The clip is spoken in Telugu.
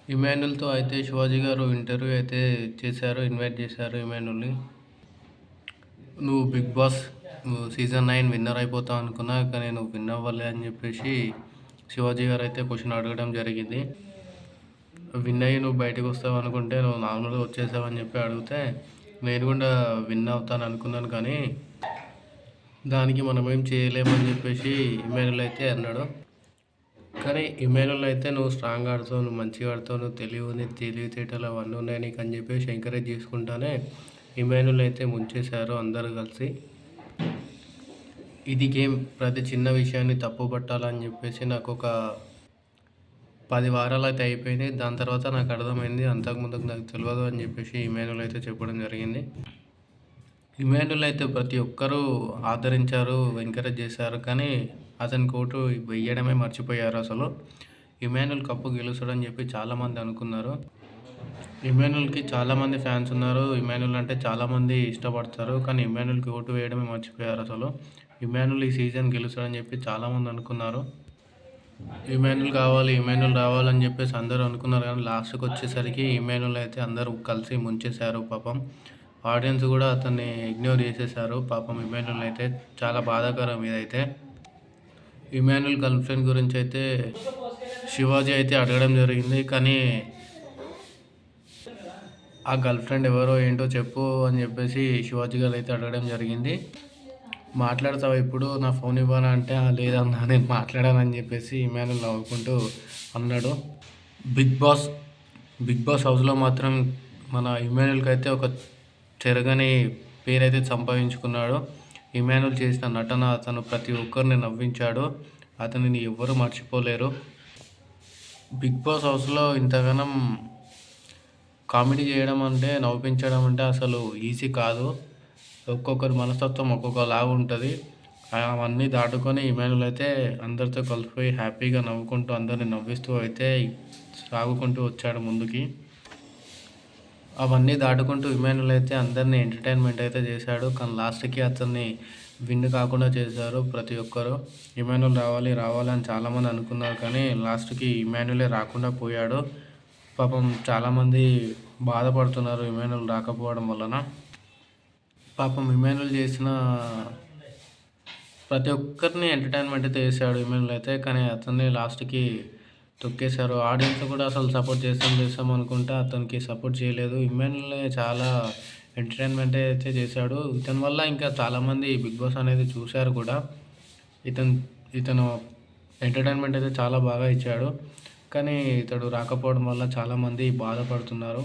ఇమాన్యుల్‌తో అయితే శివాజీ గారు ఇంటర్వ్యూ అయితే చేశారు. ఇన్వైట్ చేశారు ఇమాన్యుల్‌ని. "నువ్వు 'బిగ్ బాస్' సీజన్ 9 విన్నర్ అయిపోతావు అనుకున్నా. కానీ నువ్వు విన్ అవ్వలే" అని చెప్పేసి శివాజీ గారు అయితే క్వెషన్ అడగడం జరిగింది. "విన్ అయ్యి నువ్వు బయటకు వస్తావు అనుకుంటే నువ్వు నార్మల్‌గా వచ్చేసావు" అని చెప్పి అడిగితే, "నేను కూడా విన్ అవుతాను అనుకున్నాను కానీ దానికి మనం ఏం చేయలేమని" చెప్పేసి ఇమాన్యుల్ అయితే అన్నాడు. కానీ ఇమాన్యుల్ అయితే "నువ్వు స్ట్రాంగ్‌గా ఆడతావు, నువ్వు మంచిగా ఆడతావు, నువ్వు తెలివితేటలు అవన్నీ ఉన్నాయి నీకు" అని చెప్పేసి ఎంకరేజ్ చేసుకుంటానే ఇమాన్యుల్ అయితే ముంచేశారు అందరూ కలిసి. ఇది గేమ్, ప్రతి చిన్న విషయాన్ని తప్పుపట్టాలని చెప్పేసి నాకొక 10 వారాలు అయితే అయిపోయినాయి. దాని తర్వాత నాకు అర్థమైంది. అంతకుముందుకు నాకు తెలవదు అని చెప్పేసి ఇమాన్యుల్ అయితే చెప్పడం జరిగింది. ఇమాన్యుల్ అయితే ప్రతి ఒక్కరూ ఆదరించారు, ఎంకరేజ్ చేశారు. కానీ అతనికి ఓటు వెయ్యడమే మర్చిపోయారు అసలు. ఇమాన్యుల్ కప్పు గెలుస్తాడని చెప్పి చాలామంది అనుకున్నారు. ఇమాన్యుల్‌కి చాలామంది ఫ్యాన్స్ ఉన్నారు. ఇమాన్యుల్ అంటే చాలామంది ఇష్టపడతారు. కానీ ఇమాన్యుల్‌కి ఓటు వేయడమే మర్చిపోయారు అసలు. ఇమాన్యుల్ ఈ సీజన్ గెలుస్తాడని చెప్పి చాలామంది అనుకున్నారు. ఇమాన్యుల్ రావాలని చెప్పేసి అందరూ అనుకున్నారు. కానీ లాస్ట్‌కి వచ్చేసరికి ఇమాన్యుల్ అయితే అందరూ కలిసి ముంచేశారు పాపం. ఆడియన్స్ కూడా అతన్ని ఇగ్నోర్ చేసేశారు పాపం. ఇమాన్యుల్ అయితే చాలా బాధాకరం ఇదైతే. ఇమాన్యుల్ గర్ల్ ఫ్రెండ్ గురించి అయితే శివాజీ అయితే అడగడం జరిగింది. కానీ ఆ గర్ల్ ఫ్రెండ్ ఎవరో ఏంటో చెప్పు అని చెప్పేసి శివాజీ గారు అయితే అడగడం జరిగింది. "మాట్లాడతావా ఇప్పుడు, నా ఫోన్ ఇవ్వనా" అంటే లేదన్నా నేను మాట్లాడానని చెప్పేసి ఇమాన్యుల్ నవ్వుకుంటూ అన్నాడు. బిగ్ బాస్ బిగ్ బాస్ హౌస్లో మాత్రం మన ఇమాన్యుల్‌కి అయితే ఒక చెరగని పేరైతే సంపాదించుకున్నాడు. ఇమాన్యుల్ చేసిన నటన, అతను ప్రతి ఒక్కరిని నవ్వించాడు. అతనిని ఎవ్వరూ మర్చిపోలేరు. బిగ్ బాస్ హౌస్లో ఇంతగానం కామెడీ చేయడం అంటే, నవ్వించడం అంటే అసలు ఈజీ కాదు. ఒక్కొక్కరి మనస్తత్వం ఒక్కొక్కలాగా ఉంటుంది. అవన్నీ దాటుకొని ఇమాన్యుల్ అయితే అందరితో కలిసిపోయి హ్యాపీగా నవ్వుకుంటూ అందరిని నవ్విస్తూ అయితే సాగుకుంటూ వచ్చాడు ముందుకి. అవన్నీ దాటుకుంటూ ఇమాన్యుల్ అయితే అందరినీ ఎంటర్టైన్మెంట్ అయితే చేశాడు. కానీ లాస్ట్‌కి అతన్ని విన్ కాకుండా చేశారు ప్రతి ఒక్కరు. ఇమాన్యుల్ రావాలి అని చాలామంది అనుకున్నారు. కానీ లాస్ట్‌కి ఇమాన్యులే రాకుండా పోయాడు. పాపం చాలామంది బాధపడుతున్నారు ఇమాన్యుల్ రాకపోవడం వలన. పాపం ఇమాన్యుల్ చేసిన ప్రతి ఒక్కరిని ఎంటర్టైన్మెంట్ అయితే చేశాడు ఇమాన్యుల్ అయితే. కానీ అతన్ని లాస్ట్‌కి తొక్కేశారు. ఆడియన్స్ కూడా అసలు సపోర్ట్ చేస్తాం అనుకుంటే అతనికి సపోర్ట్ చేయలేదు. ఇమాన్యులే చాలా ఎంటర్టైన్మెంట్ అయితే చేశాడు. ఇతని వల్ల ఇంకా చాలామంది బిగ్ బాస్ అనేది చూశారు కూడా. ఇతను ఎంటర్టైన్మెంట్ అయితే చాలా బాగా ఇచ్చాడు. కానీ ఇతడు రాకపోవడం వల్ల చాలామంది బాధపడుతున్నారు.